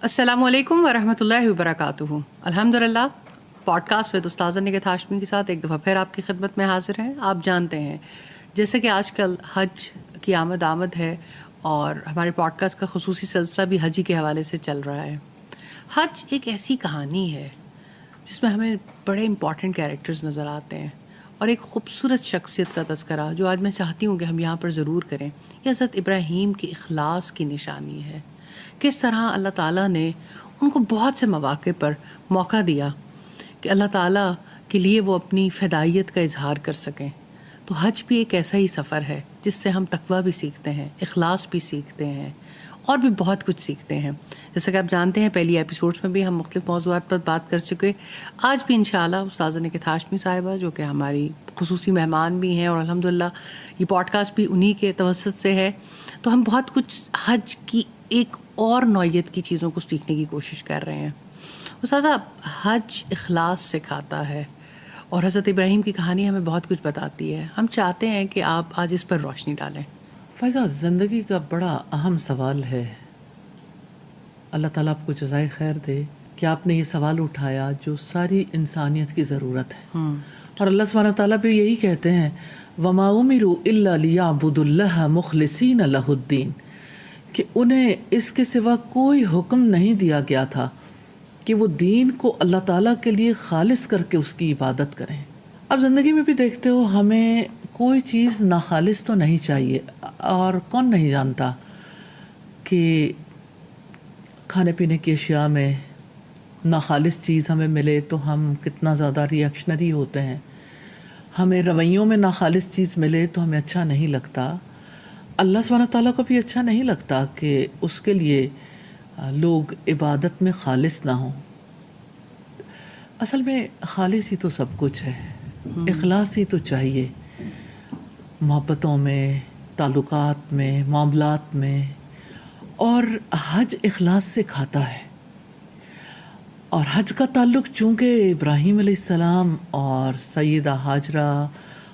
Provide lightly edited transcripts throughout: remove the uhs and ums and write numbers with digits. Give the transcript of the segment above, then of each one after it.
السلام علیکم ورحمۃ اللہ وبرکاتہ. الحمدللہ پوڈ کاسٹ ود استاذہ نگہت ہاشمی کے ساتھ ایک دفعہ پھر آپ کی خدمت میں حاضر ہیں. آپ جانتے ہیں جیسے کہ آج کل حج کی آمد ہے اور ہمارے پوڈ کاسٹ کا خصوصی سلسلہ بھی حج کے حوالے سے چل رہا ہے. حج ایک ایسی کہانی ہے جس میں ہمیں بڑے امپورٹنٹ کیریکٹرز نظر آتے ہیں اور ایک خوبصورت شخصیت کا تذکرہ جو آج میں چاہتی ہوں کہ ہم یہاں پر ضرور کریں. یہ حضرت ابراہیم کی اخلاص کی نشانی ہے. کس طرح اللہ تعالیٰ نے ان کو بہت سے مواقع پر موقع دیا کہ اللہ تعالیٰ کے لیے وہ اپنی فدائیت کا اظہار کر سکیں. تو حج بھی ایک ایسا ہی سفر ہے جس سے ہم تقویٰ بھی سیکھتے ہیں, اخلاص بھی سیکھتے ہیں اور بھی بہت کچھ سیکھتے ہیں. جیسا کہ آپ جانتے ہیں پہلی ایپیسوڈز میں بھی ہم مختلف موضوعات پر بات کر چکے. آج بھی انشاءاللہ استاذہ نگہت ہاشمی صاحبہ جو کہ ہماری خصوصی مہمان بھی ہیں اور الحمدللہ یہ پوڈ کاسٹ بھی انہی کے توسط سے ہے, تو ہم بہت کچھ حج کی ایک اور نوعیت کی چیزوں کو سیکھنے کی کوشش کر رہے ہیں. استاذہ حج اخلاص سکھاتا ہے اور حضرت ابراہیم کی کہانی ہمیں بہت کچھ بتاتی ہے. ہم چاہتے ہیں کہ آپ آج اس پر روشنی ڈالیں. فائزہ, زندگی کا بڑا اہم سوال ہے. اللہ تعالیٰ آپ کو جزائے خیر دے کہ آپ نے یہ سوال اٹھایا جو ساری انسانیت کی ضرورت ہے. اور اللہ سبحانہ تعالیٰ بھی یہی کہتے ہیں وَمَا أُمِرُوا إِلَّا لِيَعْبُدُوا اللَّهَ مُخْلِصِينَ لَهُ الدِّينَ, کہ انہیں اس کے سوا کوئی حکم نہیں دیا گیا تھا کہ وہ دین کو اللہ تعالیٰ کے لیے خالص کر کے اس کی عبادت کریں. اب زندگی میں بھی دیکھتے ہو ہمیں کوئی چیز ناخالص تو نہیں چاہیے, اور کون نہیں جانتا کہ کھانے پینے کی اشیاء میں ناخالص چیز ہمیں ملے تو ہم کتنا زیادہ ریئیکشنری ہوتے ہیں. ہمیں رویوں میں ناخالص چیز ملے تو ہمیں اچھا نہیں لگتا. اللہ سبحانہ تعالیٰ کو بھی اچھا نہیں لگتا کہ اس کے لیے لوگ عبادت میں خالص نہ ہوں. اصل میں خالص ہی تو سب کچھ ہے, اخلاص ہی تو چاہیے محبتوں میں, تعلقات میں, معاملات میں. اور حج اخلاص سے کھاتا ہے. اور حج کا تعلق چونکہ ابراہیم علیہ السلام اور سیدہ ہاجرہ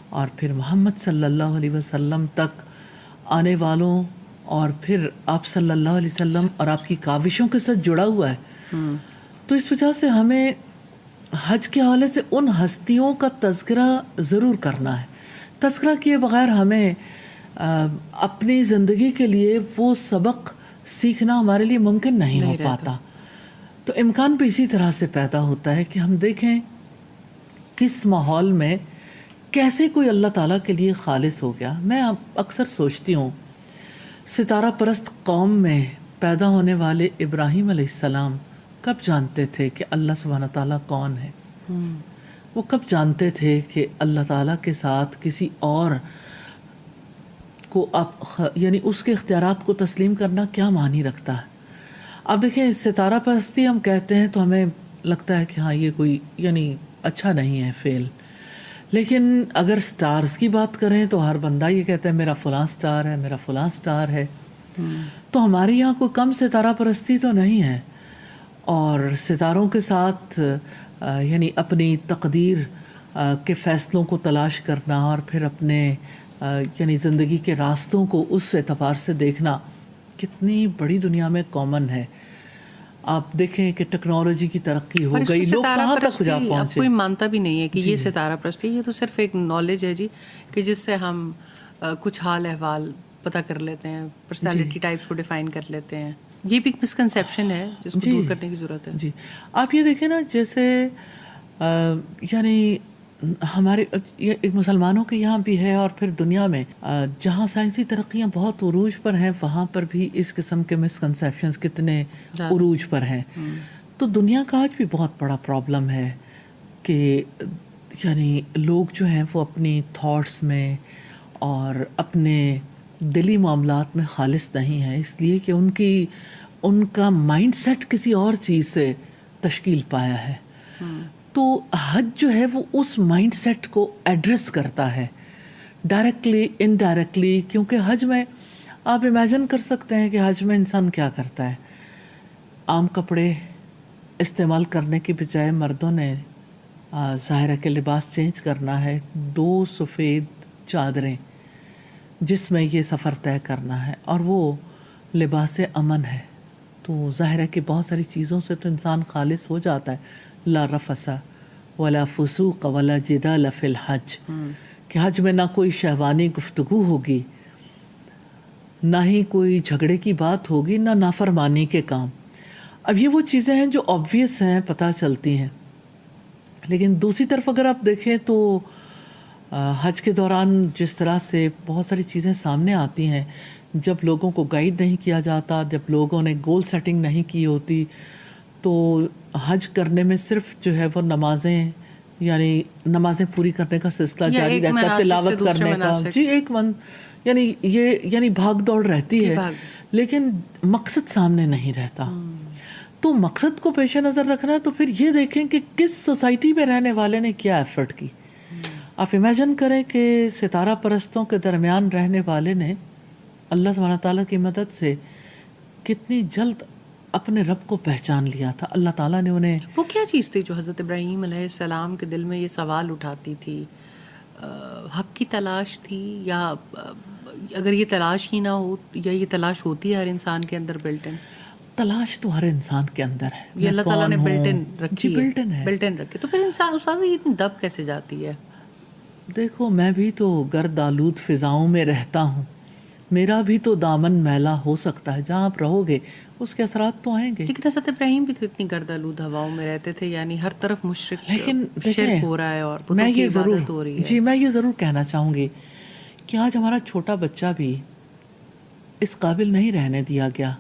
اور پھر محمد صلی اللہ علیہ وسلم تک آنے والوں اور پھر آپ صلی اللہ علیہ وسلم اور آپ کی کاوشوں کے ساتھ جڑا ہوا ہے, تو اس وجہ سے ہمیں حج کے حوالے سے ان ہستیوں کا تذکرہ ضرور کرنا ہے. تذکرہ کیے بغیر ہمیں اپنی زندگی کے لیے وہ سبق سیکھنا ہمارے لیے ممکن نہیں ہو پاتا. تو امکان بھی اسی طرح سے پیدا ہوتا ہے کہ ہم دیکھیں کس ماحول میں کیسے کوئی اللہ تعالیٰ کے لیے خالص ہو گیا. میں اکثر سوچتی ہوں ستارہ پرست قوم میں پیدا ہونے والے ابراہیم علیہ السلام کب جانتے تھے کہ اللہ سبحانہ تعالیٰ کون ہے؟ وہ کب جانتے تھے کہ اللہ تعالیٰ کے ساتھ کسی اور کو یعنی اس کے اختیارات کو تسلیم کرنا کیا معنی رکھتا ہے؟ اب دیکھیں ستارہ پرستی ہم کہتے ہیں تو ہمیں لگتا ہے کہ ہاں یہ کوئی یعنی اچھا نہیں ہے, فیل. لیکن اگر سٹارز کی بات کریں تو ہر بندہ یہ کہتا ہے میرا فلاں سٹار ہے, میرا فلاں سٹار ہے. تو ہمارے یہاں کوئی کم ستارہ پرستی تو نہیں ہے. اور ستاروں کے ساتھ یعنی اپنی تقدیر کے فیصلوں کو تلاش کرنا اور پھر اپنے یعنی زندگی کے راستوں کو اس اعتبار سے دیکھنا کتنی بڑی دنیا میں کامن ہے. آپ دیکھیں کہ ٹیکنالوجی کی ترقی ہو گئی, لوگ کہاں تک جا پہنچے. کوئی مانتا بھی نہیں ہے کہ یہ ستارہ پرستی, یہ تو صرف ایک نالج ہے جی, کہ جس سے ہم کچھ حال احوال پتہ کر لیتے ہیں, پرسنالٹی ٹائپس کو ڈیفائن کر لیتے ہیں. یہ بھی ایک مسکنسیپشن ہے جس کو دور کرنے کی ضرورت ہے. جی آپ یہ دیکھیں نا, جیسے یعنی ہمارے ایک مسلمانوں کے یہاں بھی ہے اور پھر دنیا میں جہاں سائنسی ترقیاں بہت عروج پر ہیں وہاں پر بھی اس قسم کے مسکنسیپشنز کتنے عروج پر ہیں. تو دنیا کا آج بھی بہت بڑا پرابلم ہے کہ یعنی لوگ جو ہیں وہ اپنی تھاٹس میں اور اپنے دلی معاملات میں خالص نہیں ہیں, اس لیے کہ ان کا مائنڈ سیٹ کسی اور چیز سے تشکیل پایا ہے. تو حج جو ہے وہ اس مائنڈ سیٹ کو ایڈریس کرتا ہے ڈائریکٹلی انڈائریکٹلی, کیونکہ حج میں آپ امیجن کر سکتے ہیں کہ حج میں انسان کیا کرتا ہے. عام کپڑے استعمال کرنے کی بجائے مردوں نے ظاہر ہے کہ لباس چینج کرنا ہے, 2 سفید چادریں جس میں یہ سفر طے کرنا ہے, اور وہ لباس امن ہے. تو ظاہر ہے کہ بہت ساری چیزوں سے تو انسان خالص ہو جاتا ہے. لا رفث ولا فسوق ولا جدال فی الحج، کہ حج میں نہ کوئی شہوانی گفتگو ہوگی، نہ ہی کوئی جھگڑے کی بات ہوگی، نہ نافرمانی کے کام. اب یہ وہ چیزیں ہیں جو آبویس ہیں، پتہ چلتی ہیں. لیکن دوسری طرف اگر آپ دیکھیں تو حج کے دوران جس طرح سے بہت ساری چیزیں سامنے آتی ہیں، جب لوگوں کو گائیڈ نہیں کیا جاتا، جب لوگوں نے گول سیٹنگ نہیں کی ہوتی، تو حج کرنے میں صرف جو ہے وہ نمازیں، یعنی نمازیں پوری کرنے کا سلسلہ جاری رہتا ہے، تلاوت کرنے کا، جی ایک یعنی بھاگ دوڑ رہتی ہے، لیکن مقصد سامنے نہیں رہتا. تو مقصد کو پیش نظر رکھنا، تو پھر یہ دیکھیں کہ کس سوسائٹی میں رہنے والے نے کیا ایفرٹ کی. آپ امیجن کریں کہ ستارہ پرستوں کے درمیان رہنے والے نے اللہ سبحانہ تعالیٰ کی مدد سے کتنی جلد اپنے رب کو پہچان لیا تھا. اللہ تعالیٰ نے انہیں، وہ کیا چیز تھی جو حضرت ابراہیم علیہ السلام کے دل میں یہ سوال اٹھاتی تھی؟ حق کی تلاش تھی، یا اگر یہ تلاش ہی نہ ہو، یا یہ تلاش ہوتی ہے ہر انسان کے اندر بلٹ ان؟ تلاش تو ہر انسان کے اندر ہے، یہ اللہ تعالیٰ نے بلٹ ان رکھی ہے. بلٹ ان ہے، بلٹ ان رکھی. تو پھر انسان استاد یہ اتنی دب کیسے جاتی ہے؟ دیکھو میں بھی تو گرد آلود فضاؤں میں رہتا ہوں، میرا بھی تو دامن میلا ہو سکتا ہے. جہاں آپ رہو گے اس کے اثرات تو آئیں گے. لیکن حضرت ابراہیم بھی تو اتنی گرد آلود ہواؤں میں رہتے تھے، یعنی ہر طرف مشرک لیکن شرک ہو رہا ہے اور میں یہ ضرور عبادت ہو رہی ہے. جی میں یہ ضرور کہنا چاہوں گی کہ آج ہمارا چھوٹا بچہ بھی اس قابل نہیں رہنے دیا گیا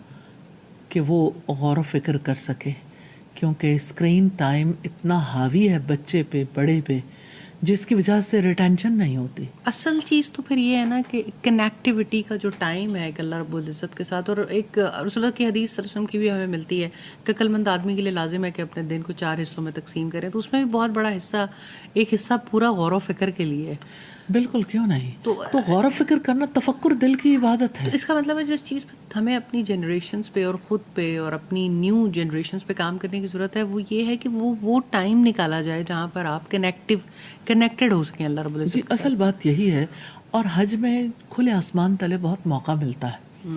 کہ وہ غور و فکر کر سکے، کیونکہ اسکرین ٹائم اتنا حاوی ہے بچے پہ، بڑے پہ، جس کی وجہ سے ریٹینشن نہیں ہوتی. اصل چیز تو پھر یہ ہے نا کہ کنیکٹیوٹی کا جو ٹائم ہے ایک اللہ رب العزت کے ساتھ، اور ایک رسول اللہ کی حدیث صلی اللہ علیہ وسلم کی بھی ہمیں ملتی ہے کہ عقل مند آدمی کے لیے لازم ہے کہ اپنے دن کو 4 حصوں میں تقسیم کریں. تو اس میں بھی بہت بڑا حصہ، ایک حصہ پورا غور و فکر کے لیے. بالکل، کیوں نہیں. تو غور و فکر کرنا، تفکر دل کی عبادت ہے. اس کا مطلب ہے جس چیز پہ ہمیں اپنی جنریشنز پہ اور خود پہ اور اپنی نیو جنریشنز پہ کام کرنے کی ضرورت ہے، وہ یہ ہے کہ وہ ٹائم نکالا جائے جہاں پر آپ کنیکٹڈ ہو سکیں اللہ رب العزت. جی اصل بات یہی ہے. اور حج میں کھلے آسمان تلے بہت موقع ملتا ہے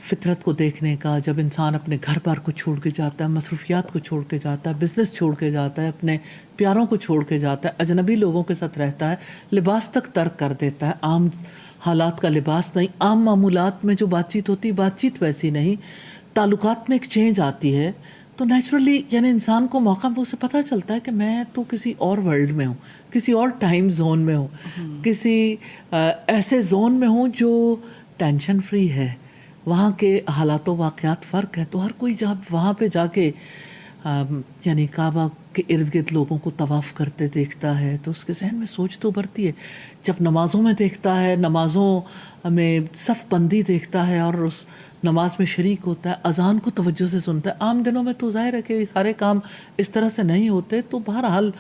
فطرت کو دیکھنے کا. جب انسان اپنے گھر بار کو چھوڑ کے جاتا ہے، مصروفیات کو چھوڑ کے جاتا ہے، بزنس چھوڑ کے جاتا ہے، اپنے پیاروں کو چھوڑ کے جاتا ہے، اجنبی لوگوں کے ساتھ رہتا ہے، لباس تک ترک کر دیتا ہے. عام حالات کا لباس نہیں، عام معمولات میں جو بات چیت ہوتی، بات چیت ویسی نہیں، تعلقات میں ایک چینج آتی ہے. تو نیچرلی یعنی انسان کو موقع پہ اسے پتہ چلتا ہے کہ میں تو کسی اور ورلڈ میں ہوں، کسی اور ٹائم زون میں ہوں، کسی ایسے زون میں ہوں جو ٹینشن فری ہے. وہاں کے حالات و واقعات فرق ہے. تو ہر کوئی جب وہاں پہ جا کے یعنی کعبہ کے ارد گرد لوگوں کو طواف کرتے دیکھتا ہے تو اس کے ذہن میں سوچ تو ابھرتی ہے. جب نمازوں میں دیکھتا ہے، نمازوں میں صف بندی دیکھتا ہے اور اس نماز میں شریک ہوتا ہے، اذان کو توجہ سے سنتا ہے. عام دنوں میں تو ظاہر ہے کہ یہ سارے کام اس طرح سے نہیں ہوتے، تو بہرحال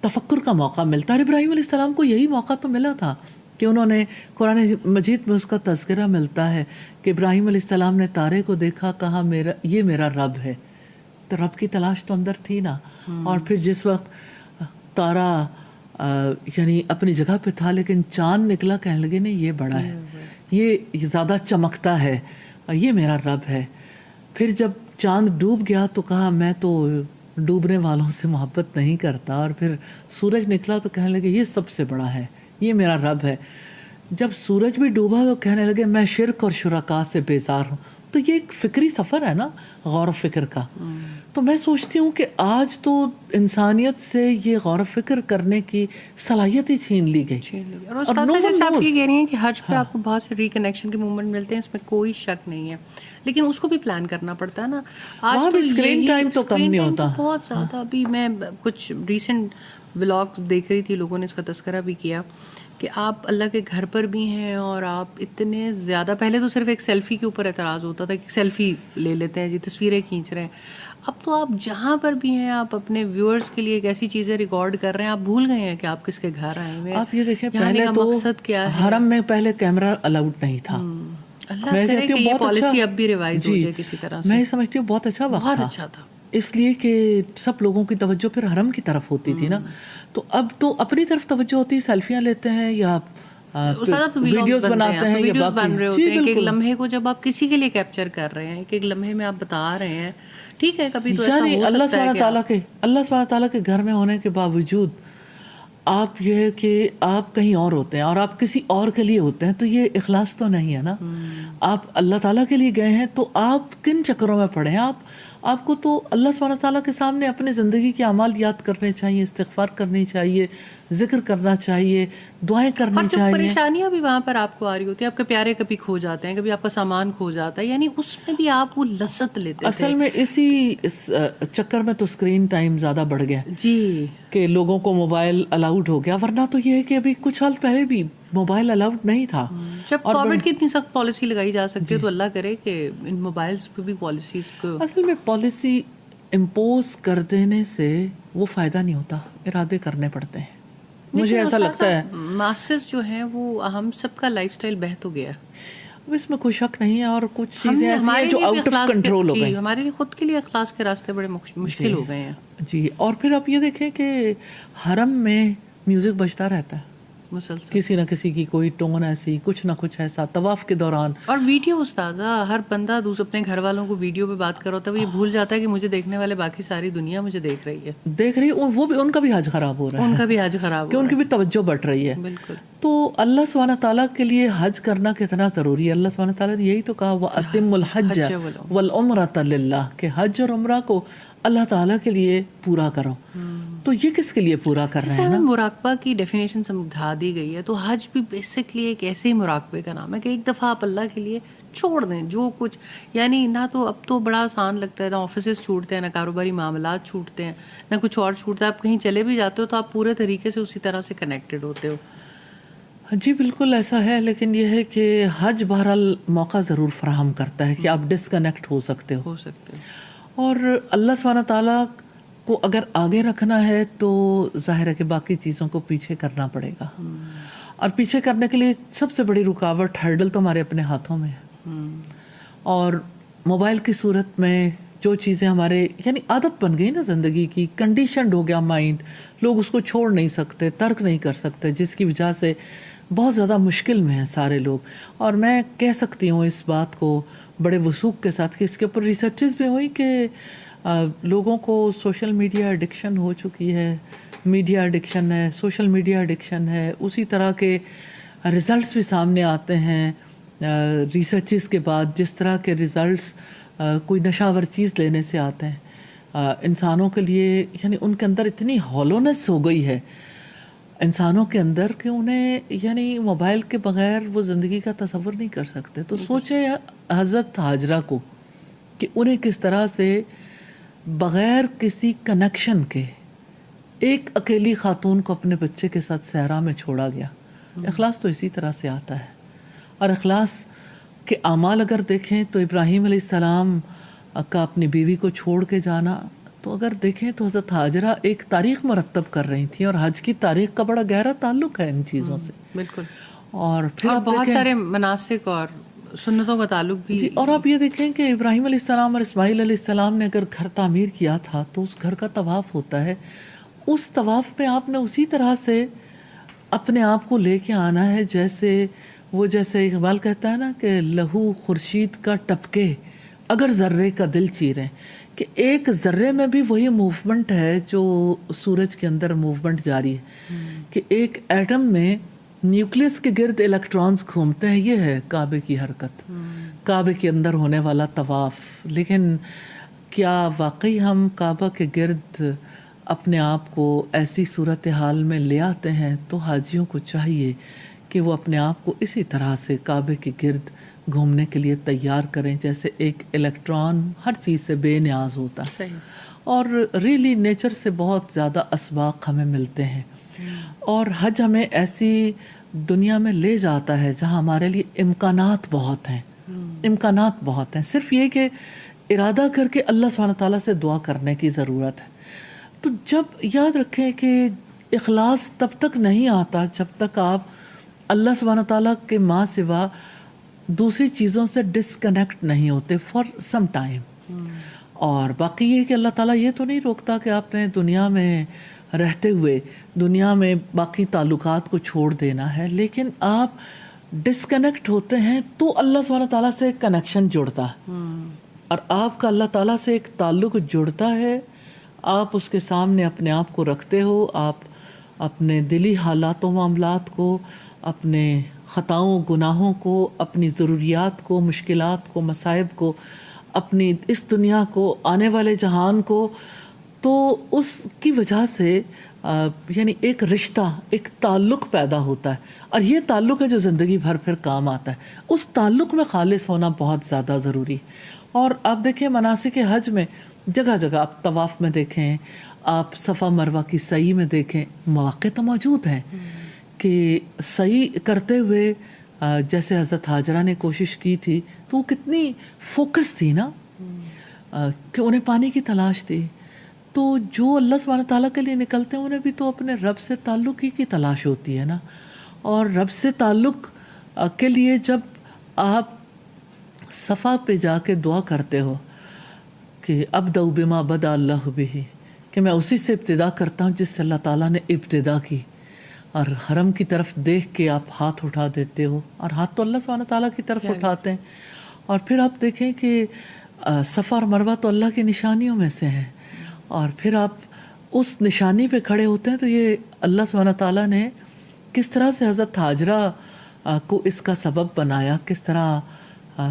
تفکر کا موقع ملتا ہے. ابراہیم علیہ السلام کو یہی موقع تو ملا تھا کہ انہوں نے، قرآن مجید میں اس کا تذکرہ ملتا ہے کہ ابراہیم علیہ السلام نے تارے کو دیکھا، کہا یہ میرا رب ہے. تو رب کی تلاش تو اندر تھی نا. اور پھر جس وقت تارا یعنی اپنی جگہ پہ تھا لیکن چاند نکلا، کہنے لگے نہیں یہ بڑا ہے، یہ زیادہ چمکتا ہے، یہ میرا رب ہے. پھر جب چاند ڈوب گیا تو کہا میں تو ڈوبنے والوں سے محبت نہیں کرتا. اور پھر سورج نکلا تو کہنے لگے یہ سب سے بڑا ہے، یہ میرا رب ہے. جب سورج بھی ڈوبا تو کہنے لگے میں شرک اور شرکا سے بیزار ہوں. تو یہ ایک فکری سفر ہے نا، غور و فکر کا. تو میں سوچتی ہوں کہ آج تو انسانیت سے یہ غور و فکر کرنے کی صلاحیت ہی چھین لی گئی. اور جیسے آپ یہ کہہ رہی ہیں کہ حج پہ آپ کو بہت سے ریکنیکشن کے مومنٹ ملتے ہیں، اس میں کوئی شک نہیں ہے، لیکن اس کو بھی پلان کرنا پڑتا ہے نا. آج تو اسکرین ٹائم تو کم نہیں ہوتا بہت زیادہ. ابھی میں کچھ ریسنٹ ولاگز دیکھ رہی تھی، لوگوں نے اس کا تذکرہ بھی کیا کہ آپ اللہ کے گھر پر بھی ہیں اور آپ اتنے زیادہ، پہلے تو صرف ایک سیلفی کے اوپر اعتراض ہوتا تھا کہ سیلفی لے لیتے ہیں جی، تصویریں کھینچ رہے ہیں. اب تو آپ جہاں پر بھی ہیں آپ اپنے ویورز کے لیے ایک ایسی چیزیں ریکارڈ کر رہے ہیں، آپ بھول گئے ہیں کہ آپ کس کے گھر آئے ہوئے ہیں. آپ یہ دیکھیں پہلے تو مقصد کیا ہے، حرم میں پہلے کیمرہ الاؤڈ نہیں تھا. اللہ کرے کہ یہ پالیسی اب بھی ریوائز ہو جائے کسی طرح سے. میں یہ سمجھتی ہوں بہت اچھا وقت بہت اچھا تھا، اس لیے کہ سب لوگوں کی توجہ پھر حرم کی طرف ہوتی تھی نا. تو اب تو اپنی طرف توجہ ہوتی ہے، سیلفیاں لیتے ہیں یا استاد آپ ویڈیوز بناتے ہیں یا ویڈیوز بن رہے باقی. ہوتے ہیں کہ ایک لمحے کو جب آپ کسی کے لیے کیپچر کر رہے ہیں کہ ایک لمحے میں آپ بتا رہے ہیں ٹھیک ہے کبھی تو ایسا یعنی ہو اللہ سکتا ہے کہ اللہ سبحانہ تعالیٰ کے گھر میں ہونے کے باوجود آپ یہ ہے کہ آپ کہیں اور ہوتے ہیں اور آپ کسی اور کے لیے ہوتے ہیں تو یہ اخلاص تو نہیں ہے نا. آپ اللہ تعالیٰ کے لیے گئے ہیں تو آپ کن چکروں میں پڑے ہیں. آپ کو تو اللہ سبحانہ تعالیٰ کے سامنے اپنے زندگی کے اعمال یاد کرنے چاہیے, استغفار کرنی چاہیے, ذکر کرنا چاہیے, دعائیں کرنی جو چاہیے. پریشانیاں بھی وہاں پر آپ کو آ رہی ہوتی ہیں, آپ کے پیارے کبھی کھو جاتے ہیں, کبھی آپ کا سامان کھو جاتا ہے, یعنی اس میں بھی آپ وہ لذت لیتے تھے. اصل میں اسی چکر میں تو اسکرین ٹائم زیادہ بڑھ گیا جی کہ لوگوں کو موبائل الاؤڈ ہو گیا, ورنہ تو یہ ہے کہ ابھی کچھ سال پہلے بھی موبائل الاؤڈ نہیں تھا. جب کووڈ کی اتنی سخت پالیسی لگائی جا سکتی ہے تو اللہ کرے کہ ان موبائلز پہ بھی پالیسیز کو اصل میں پالیسی امپوز کر دینے سے وہ فائدہ نہیں ہوتا, ارادے کرنے پڑتے ہیں. مجھے ایسا لگتا ہے ماسز جو ہیں وہ ہم سب کا لائف سٹائل بہت ہو گیا ہے, اب اس میں کوئی شک نہیں ہے, اور کچھ چیزیں ایسی ہیں جو آؤٹ آف کنٹرول ہو گئی. ہمارے لیے خود کے لیے اخلاص کے راستے بڑے مشکل ہو گئے ہیں. جی, اور پھر آپ یہ دیکھیں کہ حرم میں میوزک بجتا رہتا ہے مسلسل, کسی نہ کسی کی کوئی ٹون ایسی, کچھ نہ کچھ ایسا طواف کے دوران. اور ویڈیو استاذہ ہر بندہ اپنے گھر والوں کو ویڈیو پہ بات کر رہا ہوتا ہے, وہ یہ بھول جاتا ہے کہ مجھے دیکھنے والے باقی ساری دنیا مجھے دیکھ رہی ہے, وہ بھی ان کا بھی حج خراب ہو رہا ہے, ان کا بھی حج خراب کہ ان کی بھی توجہ بٹ رہی ہے. بالکل. تو اللہ سبحانہ تعالیٰ کے لیے حج کرنا کتنا ضروری ہے. اللہ سبحانہ تعالیٰ نے یہی تو کہا وَأَتِمُّ الْحَجَّ وَالْعُمْرَةَ لِلَّهِ, کہ حج اور عمرہ کو اللہ تعالیٰ کے لیے پورا کرو. تو یہ کس کے لیے پورا کر رہے ہیں نا. مراقبہ کی ڈیفینیشن سمجھا دی گئی ہے, تو حج بھی بیسکلی ایک ایسے ہی مراقبے کا نام ہے کہ ایک دفعہ آپ اللہ کے لیے چھوڑ دیں جو کچھ, یعنی نہ تو اب تو بڑا آسان لگتا ہے, نہ آفیسز چھوٹتے ہیں, نہ کاروباری معاملات چھوٹتے ہیں, نہ کچھ اور چھوٹتا ہے. آپ کہیں چلے بھی جاتے ہو تو آپ پورے طریقے سے اسی طرح سے کنیکٹڈ ہوتے ہو. جی بالکل ایسا ہے, لیکن یہ ہے کہ حج بہرحال موقع ضرور فراہم کرتا ہے کہ آپ ڈسکنیکٹ ہو سکتے ہو. اور اللہ سبحانہ تعالیٰ کو اگر آگے رکھنا ہے تو ظاہر ہے کہ باقی چیزوں کو پیچھے کرنا پڑے گا, اور پیچھے کرنے کے لیے سب سے بڑی رکاوٹ ہرڈل تو ہمارے اپنے ہاتھوں میں ہے. اور موبائل کی صورت میں جو چیزیں ہمارے یعنی عادت بن گئی نا زندگی کی, کنڈیشنڈ ہو گیا مائنڈ, لوگ اس کو چھوڑ نہیں سکتے, ترک نہیں کر سکتے, جس کی وجہ سے بہت زیادہ مشکل میں ہیں سارے لوگ. اور میں کہہ سکتی ہوں اس بات کو بڑے وثوق کے ساتھ کہ اس کے اوپر ریسرچز بھی ہوئی کہ لوگوں کو سوشل میڈیا ایڈکشن ہو چکی ہے, میڈیا ایڈکشن ہے, سوشل میڈیا ایڈکشن ہے. اسی طرح کے ریزلٹس بھی سامنے آتے ہیں ریسرچز کے بعد, جس طرح کے ریزلٹس کوئی نشاور چیز لینے سے آتے ہیں انسانوں کے لیے. یعنی ان کے اندر اتنی ہالونس ہو گئی ہے انسانوں کے اندر کہ انہیں یعنی موبائل کے بغیر وہ زندگی کا تصور نہیں کر سکتے. تو سوچیں حضرت ہاجرہ کو کہ انہیں کس طرح سے بغیر کسی کنیکشن کے ایک اکیلی خاتون کو اپنے بچے کے ساتھ صحرا میں چھوڑا گیا. اخلاص تو اسی طرح سے آتا ہے. اور اخلاص کے اعمال اگر دیکھیں تو ابراہیم علیہ السلام کا اپنی بیوی کو چھوڑ کے جانا, تو اگر دیکھیں تو حضرت ہاجرہ ایک تاریخ مرتب کر رہی تھیں, اور حج کی تاریخ کا بڑا گہرا تعلق ہے ان چیزوں سے. بالکل. اور پھر آپ بہت سارے مناسک اور سنتوں کا تعلق بھی. جی, اور آپ یہ دیکھیں کہ ابراہیم علیہ السلام اور اسماعیل علیہ السلام نے اگر گھر تعمیر کیا تھا تو اس گھر کا طواف ہوتا ہے. اس طواف میں آپ نے اسی طرح سے اپنے آپ کو لے کے آنا ہے جیسے اقبال کہتا ہے نا کہ لہو خورشید کا ٹپکے اگر ذرے کا دل چیریں, کہ ایک ذرے میں بھی وہی موومنٹ ہے جو سورج کے اندر موومنٹ جاری ہے, کہ ایک ایٹم میں نیوکلیس کے گرد الیکٹرانز گھومتے ہیں. یہ ہے کعبے کی حرکت, کعبے کے اندر ہونے والا طواف. لیکن کیا واقعی ہم کعبہ کے گرد اپنے آپ کو ایسی صورتحال میں لے آتے ہیں؟ تو حاجیوں کو چاہیے کہ وہ اپنے آپ کو اسی طرح سے کعبے کے گرد گھومنے کے لیے تیار کریں جیسے ایک الیکٹران ہر چیز سے بے نیاز ہوتا ہے. اور ریلی نیچر سے بہت زیادہ اسباق ہمیں ملتے ہیں. اور حج ہمیں ایسی دنیا میں لے جاتا ہے جہاں ہمارے لیے امکانات بہت ہیں, امکانات بہت ہیں. صرف یہ کہ ارادہ کر کے اللہ سبحانہ تعالیٰ سے دعا کرنے کی ضرورت ہے. تو جب یاد رکھیں کہ اخلاص تب تک نہیں آتا جب تک آپ اللہ سبحانہ تعالیٰ کے ماں سوا دوسری چیزوں سے ڈسکنیکٹ نہیں ہوتے فار سم ٹائم. اور باقی یہ کہ اللہ تعالیٰ یہ تو نہیں روکتا کہ آپ نے دنیا میں رہتے ہوئے دنیا میں باقی تعلقات کو چھوڑ دینا ہے، لیکن آپ ڈسکنیکٹ ہوتے ہیں تو اللہ سبحانہ تعالیٰ سے ایک کنیکشن جڑتا ہے، اور آپ کا اللہ تعالیٰ سے ایک تعلق جڑتا ہے، آپ اس کے سامنے اپنے آپ کو رکھتے ہو، آپ اپنے دلی حالات و معاملات کو، اپنے خطاؤں گناہوں کو، اپنی ضروریات کو، مشکلات کو، مصائب کو، اپنی اس دنیا کو، آنے والے جہان کو، تو اس کی وجہ سے یعنی ایک رشتہ، ایک تعلق پیدا ہوتا ہے، اور یہ تعلق ہے جو زندگی بھر پھر کام آتا ہے۔ اس تعلق میں خالص ہونا بہت زیادہ ضروری ہے۔ اور آپ دیکھیں مناسک حج میں جگہ جگہ، آپ طواف میں دیکھیں، آپ صفا مروہ کی سعی میں دیکھیں، مواقع تو موجود ہیں کہ سعی کرتے ہوئے جیسے حضرت حاجرہ نے کوشش کی تھی تو وہ کتنی فوکس تھی نا، کہ انہیں پانی کی تلاش تھی۔ تو جو اللہ سبحانہ تعالیٰ کے لیے نکلتے ہیں انہیں بھی تو اپنے رب سے تعلق ہی کی تلاش ہوتی ہے نا، اور رب سے تعلق کے لیے جب آپ صفا پہ جا کے دعا کرتے ہو کہ ابدأ بما بدأ اللہ بہ، کہ میں اسی سے ابتدا کرتا ہوں جس سے اللہ تعالیٰ نے ابتدا کی، اور حرم کی طرف دیکھ کے آپ ہاتھ اٹھا دیتے ہو، اور ہاتھ تو اللہ سبحانہ تعالیٰ کی طرف اٹھاتے ہیں، اور پھر آپ دیکھیں کہ صفا اور مروہ تو اللہ کی نشانیوں میں سے ہیں، اور پھر آپ اس نشانی پہ کھڑے ہوتے ہیں، تو یہ اللہ سبحانہ تعالیٰ نے کس طرح سے حضرت حاجرہ کو اس کا سبب بنایا، کس طرح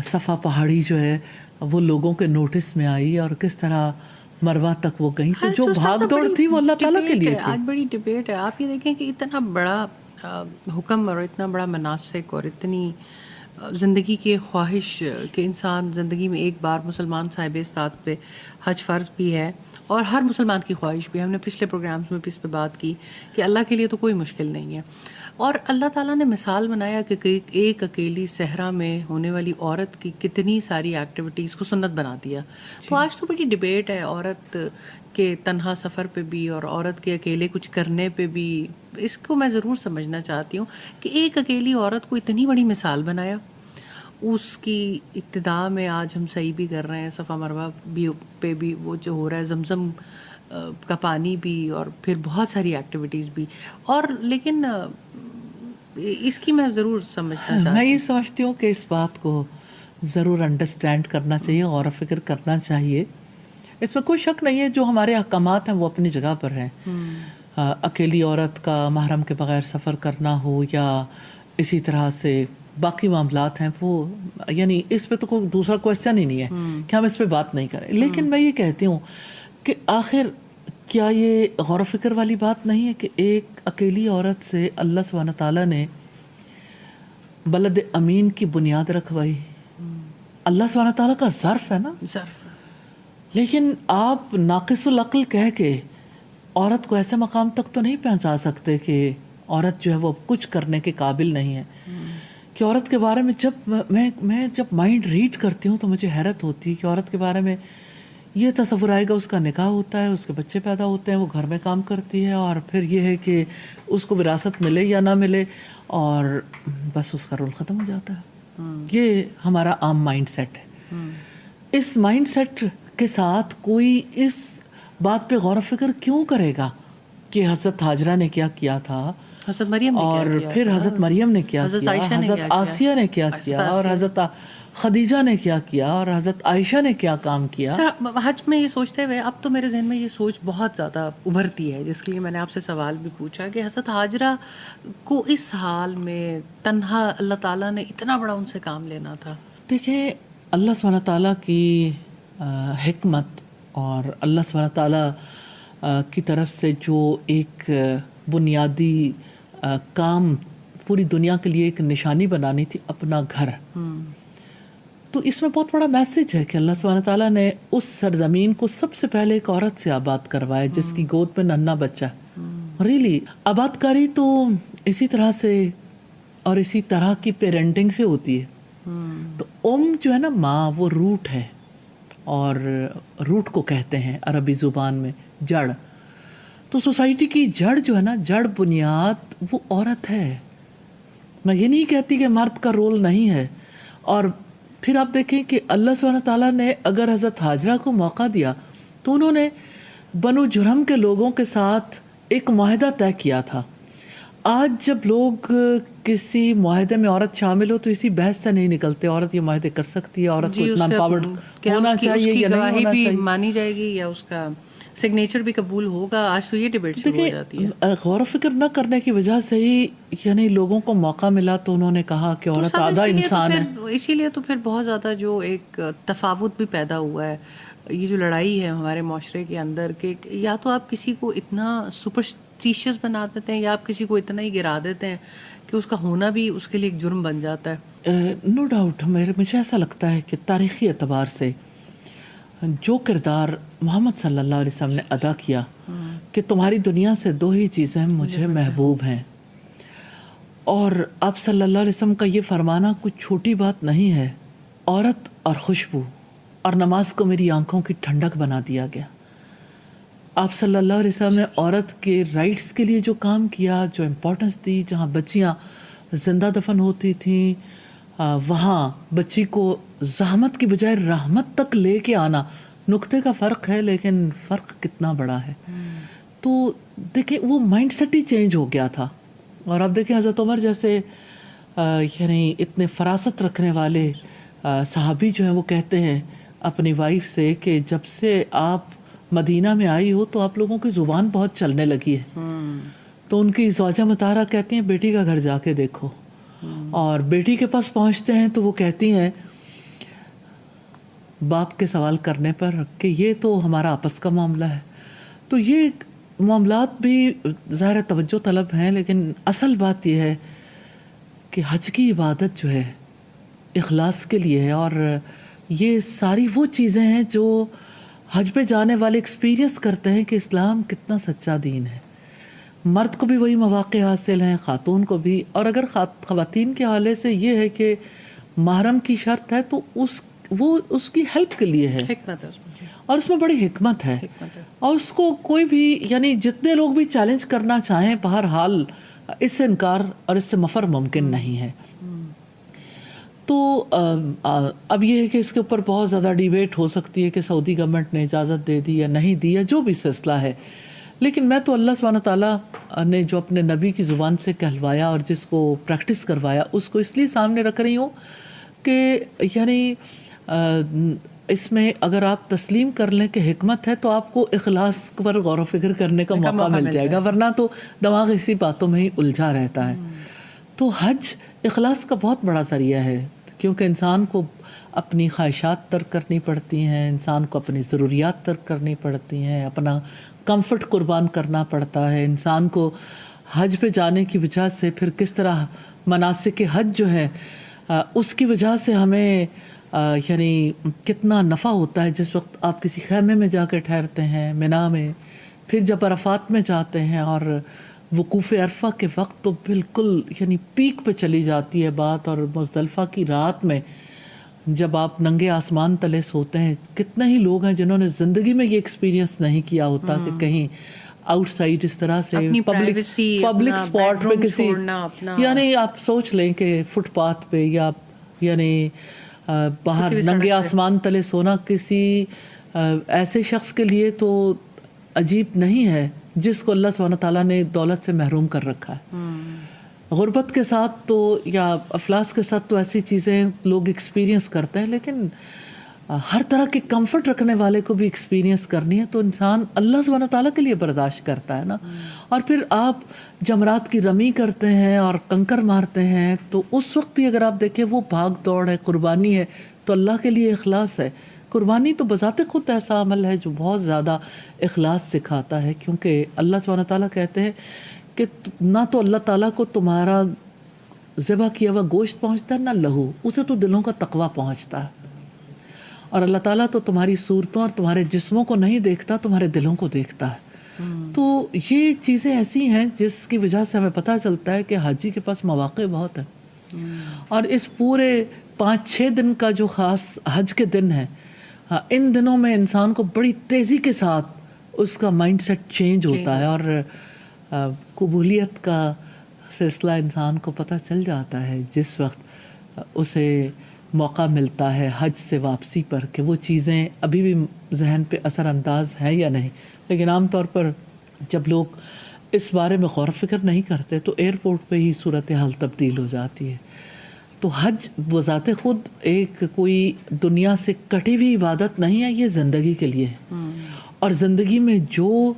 صفا پہاڑی جو ہے وہ لوگوں کے نوٹس میں آئی، اور کس طرح مروہ تک وہ گئیں، تو جو بھاگ دوڑ تھی وہ اللہ تعالیٰ کے لیے تھی۔ آج بڑی ڈبیٹ ہے، آپ یہ دیکھیں کہ اتنا بڑا حکم اور اتنا بڑا مناسک اور اتنی زندگی کی خواہش کہ انسان زندگی میں ایک بار مسلمان صاحب استاد پہ حج فرض بھی ہے، اور ہر مسلمان کی خواہش بھی ہے، ہم نے پچھلے پروگرامز میں بھی اس پہ بات کی کہ اللہ کے لیے تو کوئی مشکل نہیں ہے، اور اللہ تعالیٰ نے مثال بنایا کہ ایک اکیلی صحرا میں ہونے والی عورت کی کتنی ساری ایکٹیویٹیز کو سنت بنا دیا۔ تو آج تو بڑی ڈبیٹ ہے عورت کے تنہا سفر پہ بھی اور عورت کے اکیلے کچھ کرنے پہ بھی۔ اس کو میں ضرور سمجھنا چاہتی ہوں کہ ایک اکیلی عورت کو اتنی بڑی مثال بنایا، اس کی ابتدا میں آج ہم صحیح بھی کر رہے ہیں، صفا مروہ بھی پہ بھی وہ جو ہو رہا ہے، زمزم کا پانی بھی، اور پھر بہت ساری ایکٹیویٹیز بھی، اور لیکن اس کی میں ضرور سمجھنا چاہتی ہوں، میں یہ سمجھتی ہوں کہ اس بات کو ضرور انڈرسٹینڈ کرنا چاہیے، غور و فکر کرنا چاہیے۔ اس میں کوئی شک نہیں ہے، جو ہمارے احکامات ہیں وہ اپنی جگہ پر ہیں۔ اکیلی عورت کا محرم کے بغیر سفر کرنا ہو، یا اسی طرح سے باقی معاملات ہیں، وہ یعنی اس پہ تو کوئی دوسرا کویسچن ہی نہیں ہے کہ ہم اس پہ بات نہیں کریں۔ لیکن میں یہ کہتی ہوں کہ آخر کیا یہ غور و فکر والی بات نہیں ہے کہ ایک اکیلی عورت سے اللہ سبحانہ تعالیٰ نے بلد امین کی بنیاد رکھوائی؟ اللہ سبحانہ تعالیٰ کا ظرف ہے نا، ظرف، لیکن آپ ناقص العقل کہہ کے عورت کو ایسے مقام تک تو نہیں پہنچا سکتے کہ عورت جو ہے وہ کچھ کرنے کے قابل نہیں ہے۔ کہ عورت کے بارے میں جب میں جب مائنڈ ریڈ کرتی ہوں تو مجھے حیرت ہوتی ہے کہ عورت کے بارے میں یہ تصور آئے گا، اس کا نکاح ہوتا ہے، اس کے بچے پیدا ہوتے ہیں، وہ گھر میں کام کرتی ہے، اور پھر یہ ہے کہ اس کو وراثت ملے یا نہ ملے، اور بس اس کا رول ختم ہو جاتا ہے۔ یہ ہمارا عام مائنڈ سیٹ ہے۔ اس مائنڈ سیٹ کے ساتھ کوئی اس بات پہ غور و فکر کیوں کرے گا کہ حضرت حاجرہ نے کیا کیا تھا، حضرت مریم نے اور کیا کیا پھر تھا، حضرت مریم نے کیا حضرت کیا، عائشہ نے حضرت کیا کیا، آسیہ نے کیا کیا، اور حضرت خدیجہ نے کیا کیا، اور حضرت عائشہ نے کیا کام کیا۔ سر حج میں یہ سوچتے ہوئے اب تو میرے ذہن میں یہ سوچ بہت زیادہ ابھرتی ہے، جس کے لیے میں نے آپ سے سوال بھی پوچھا کہ حضرت حاجرہ کو اس حال میں تنہا اللہ تعالیٰ نے اتنا بڑا ان سے کام لینا تھا۔ دیکھیں اللہ سبحانہ تعالیٰ کی حکمت اور اللہ سبحانہ تعالیٰ کی طرف سے جو ایک بنیادی کام پوری دنیا کے لیے ایک نشانی بنانی تھی، اپنا گھر، تو اس میں بہت بڑا میسج ہے کہ اللہ سبحانہ تعالیٰ نے اس سرزمین کو سب سے پہلے ایک عورت سے آباد کروایا جس کی گود میں ننھا بچہ ہے۔ ریلی آباد کاری تو اسی طرح سے اور اسی طرح کی پیرنٹنگ سے ہوتی ہے۔ تو جو ہے نا ماں، وہ روٹ ہے، اور روٹ کو کہتے ہیں عربی زبان میں جڑ۔ تو سوسائٹی کی جڑ جو ہے نا، جڑ بنیاد وہ عورت ہے۔ میں یہ نہیں کہتی کہ مرد کا رول نہیں ہے۔ اور پھر آپ دیکھیں کہ اللہ سبحانہ تعالیٰ نے اگر حضرت حاجرہ کو موقع دیا تو انہوں نے بنو جرہم کے لوگوں کے ساتھ ایک معاہدہ طے کیا تھا. آج جب لوگ کسی معاہدے میں عورت شامل ہو تو اسی بحث سے نہیں نکلتے عورت یہ معاہدے کر سکتی ہے, عورت کو اتنا امپاورڈ ہونا چاہیے یا نہیں ہونا چاہیے, مانی جائے گی یا اس کا سگنیچر بھی قبول ہوگا. آج تو یہ ڈیبیٹ شروع ہو جاتی ہے. غور و فکر نہ کرنے کی وجہ سے ہی یعنی لوگوں کو موقع ملا تو انہوں نے کہا کہ عورت آدھا انسان ہے. اسی لیے تو پھر بہت زیادہ جو ایک تفاوت بھی پیدا ہوا ہے, یہ جو لڑائی ہے ہمارے معاشرے کے اندر کہ یا تو آپ کسی کو اتنا سپرسٹیشیس بنا دیتے ہیں یا آپ کسی کو اتنا ہی گرا دیتے ہیں کہ اس کا ہونا بھی اس کے لیے ایک جرم بن جاتا ہے. نو ڈاؤٹ مجھے ایسا لگتا ہے کہ تاریخی اعتبار سے جو کردار محمد صلی اللہ علیہ وسلم نے ادا کیا کہ تمہاری دنیا سے دو ہی چیزیں مجھے محبوب ہیں, اور آپ صلی اللہ علیہ وسلم کا یہ فرمانا کچھ چھوٹی بات نہیں ہے, عورت اور خوشبو اور نماز کو میری آنکھوں کی ٹھنڈک بنا دیا گیا. آپ صلی اللہ علیہ وسلم نے عورت کے رائٹس کے لیے جو کام کیا, جو امپورٹنس دی, جہاں بچیاں زندہ دفن ہوتی تھیں وہاں بچی کو زحمت کی بجائے رحمت تک لے کے آنا. نقطے کا فرق ہے لیکن فرق کتنا بڑا ہے. تو دیکھیں وہ مائنڈ سیٹ ہی چینج ہو گیا تھا. اور اب دیکھیں حضرت عمر جیسے یعنی اتنے فراست رکھنے والے صحابی جو ہیں وہ کہتے ہیں اپنی وائف سے کہ جب سے آپ مدینہ میں آئی ہو تو آپ لوگوں کی زبان بہت چلنے لگی ہے. تو ان کی زوجہ مطہرہ کہتی ہیں بیٹی کا گھر جا کے دیکھو, اور بیٹی کے پاس پہنچتے ہیں تو وہ کہتی ہیں باپ کے سوال کرنے پر کہ یہ تو ہمارا آپس کا معاملہ ہے. تو یہ معاملات بھی ظاہر توجہ طلب ہیں, لیکن اصل بات یہ ہے کہ حج کی عبادت جو ہے اخلاص کے لیے ہے, اور یہ ساری وہ چیزیں ہیں جو حج پہ جانے والے ایکسپیرینس کرتے ہیں کہ اسلام کتنا سچا دین ہے. مرد کو بھی وہی مواقع حاصل ہیں, خاتون کو بھی, اور اگر خواتین کے حوالے سے یہ ہے کہ محرم کی شرط ہے تو وہ اس کی ہیلپ کے لیے ہے, حکمت ہے اس میں, اور اس میں بڑی حکمت ہے. اور اس کو کوئی بھی یعنی جتنے لوگ بھی چیلنج کرنا چاہیں بہرحال اس سے انکار اور اس سے مفر ممکن نہیں ہے. تو اب یہ ہے کہ اس کے اوپر بہت زیادہ ڈیبیٹ ہو سکتی ہے کہ سعودی گورنمنٹ نے اجازت دے دی یا نہیں دی یا جو بھی سلسلہ ہے, لیکن میں تو اللہ سبحانہ تعالیٰ نے جو اپنے نبی کی زبان سے کہلوایا اور جس کو پریکٹس کروایا اس کو اس لیے سامنے رکھ رہی ہوں کہ یعنی اس میں اگر آپ تسلیم کر لیں کہ حکمت ہے تو آپ کو اخلاص پر غور و فکر کرنے کا موقع مل جائے گا, ورنہ تو دماغ اسی باتوں میں ہی الجھا رہتا ہے. تو حج اخلاص کا بہت بڑا ذریعہ ہے, کیونکہ انسان کو اپنی خواہشات ترک کرنی پڑتی ہیں, انسان کو اپنی ضروریات ترک کرنی پڑتی ہیں, اپنا کمفرٹ قربان کرنا پڑتا ہے. انسان کو حج پہ جانے کی وجہ سے پھر کس طرح مناسک حج جو ہے اس کی وجہ سے ہمیں یعنی کتنا نفع ہوتا ہے. جس وقت آپ کسی خیمے میں جا کے ٹھہرتے ہیں منا میں, پھر جب عرفات میں جاتے ہیں اور وقوف عرفہ کے وقت تو بالکل یعنی پیک پہ چلی جاتی ہے بات, اور مزدلفہ کی رات میں جب آپ ننگے آسمان تلے سوتے ہیں, کتنے ہی لوگ ہیں جنہوں نے زندگی میں یہ ایکسپیرینس نہیں کیا ہوتا کہ کہیں آؤٹ سائڈ اس طرح سے پبلک اسپاٹ پہ کسی, یعنی آپ سوچ لیں کہ فٹ پاتھ پہ یا یعنی باہر ننگے آسمان تلے سونا کسی ایسے شخص کے لیے تو عجیب نہیں ہے جس کو اللہ سبحانہ تعالیٰ نے دولت سے محروم کر رکھا ہے. غربت کے ساتھ تو یا افلاس کے ساتھ تو ایسی چیزیں لوگ ایکسپیرینس کرتے ہیں, لیکن ہر طرح کے کمفرٹ رکھنے والے کو بھی ایکسپیرینس کرنی ہے تو انسان اللہ سبحانہ تعالیٰ کے لیے برداشت کرتا ہے نا. اور پھر آپ جمرات کی رمی کرتے ہیں اور کنکر مارتے ہیں تو اس وقت بھی اگر آپ دیکھیں وہ بھاگ دوڑ ہے, قربانی ہے, تو اللہ کے لیے اخلاص ہے. قربانی تو بذات خود ایسا عمل ہے جو بہت زیادہ اخلاص سکھاتا ہے, کیونکہ اللہ سبحانہ تعالیٰ کہتے ہیں کہ نہ تو اللہ تعالیٰ کو تمہارا ذبح کیا ہوا گوشت پہنچتا ہے نہ لہو, اسے تو دلوں کا تقویٰ پہنچتا ہے. اور اللہ تعالیٰ تو تمہاری صورتوں اور تمہارے جسموں کو نہیں دیکھتا, تمہارے دلوں کو دیکھتا ہے. تو یہ چیزیں ایسی ہیں جس کی وجہ سے ہمیں پتہ چلتا ہے کہ حاجی کے پاس مواقع بہت ہیں. اور اس پورے 5-6 دن کا جو خاص حج کے دن ہے, ان دنوں میں انسان کو بڑی تیزی کے ساتھ اس کا مائنڈ سیٹ چینج ہوتا ہے, اور قبولیت کا سلسلہ انسان کو پتہ چل جاتا ہے جس وقت اسے موقع ملتا ہے حج سے واپسی پر کہ وہ چیزیں ابھی بھی ذہن پہ اثر انداز ہیں یا نہیں. لیکن عام طور پر جب لوگ اس بارے میں غور و فکر نہیں کرتے تو ایئرپورٹ پہ ہی صورتحال تبدیل ہو جاتی ہے. تو حج بذات خود ایک کوئی دنیا سے کٹی ہوئی عبادت نہیں ہے، یہ زندگی کے لیے ہے. اور زندگی میں جو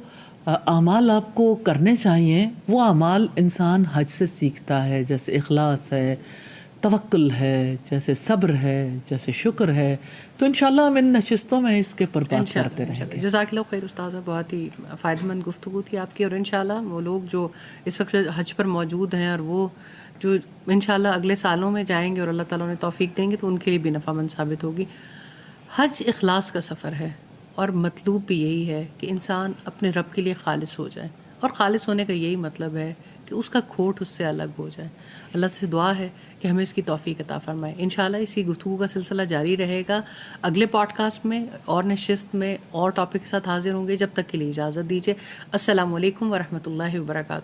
اعمال آپ کو کرنے چاہیے وہ اعمال انسان حج سے سیکھتا ہے، جیسے اخلاص ہے، توکل ہے، جیسے صبر ہے، جیسے شکر ہے. تو انشاءاللہ ہم ان نشستوں میں اس کے پر بات کرتے رہیں گے. جزاک اللہ خیر استاذہ، بہت ہی فائدہ مند گفتگو تھی آپ کی. اور انشاءاللہ وہ لوگ جو اس وقت حج پر موجود ہیں اور وہ جو انشاءاللہ اگلے سالوں میں جائیں گے اور اللہ تعالیٰ انہیں توفیق دیں گے تو ان کے لیے بھی نفع مند ثابت ہوگی. حج اخلاص کا سفر ہے اور مطلوب بھی یہی ہے کہ انسان اپنے رب کے لیے خالص ہو جائے، اور خالص ہونے کا یہی مطلب ہے کہ اس کا کھوٹ اس سے الگ ہو جائے. اللہ سے دعا ہے کہ ہمیں اس کی توفیق عطا فرمائے. انشاءاللہ اسی گفتگو کا سلسلہ جاری رہے گا. اگلے پوڈ کاسٹ میں اور نشست میں اور ٹاپک کے ساتھ حاضر ہوں گے. جب تک کے لیے اجازت دیجیے. السلام علیکم ورحمۃ اللہ وبرکاتہ.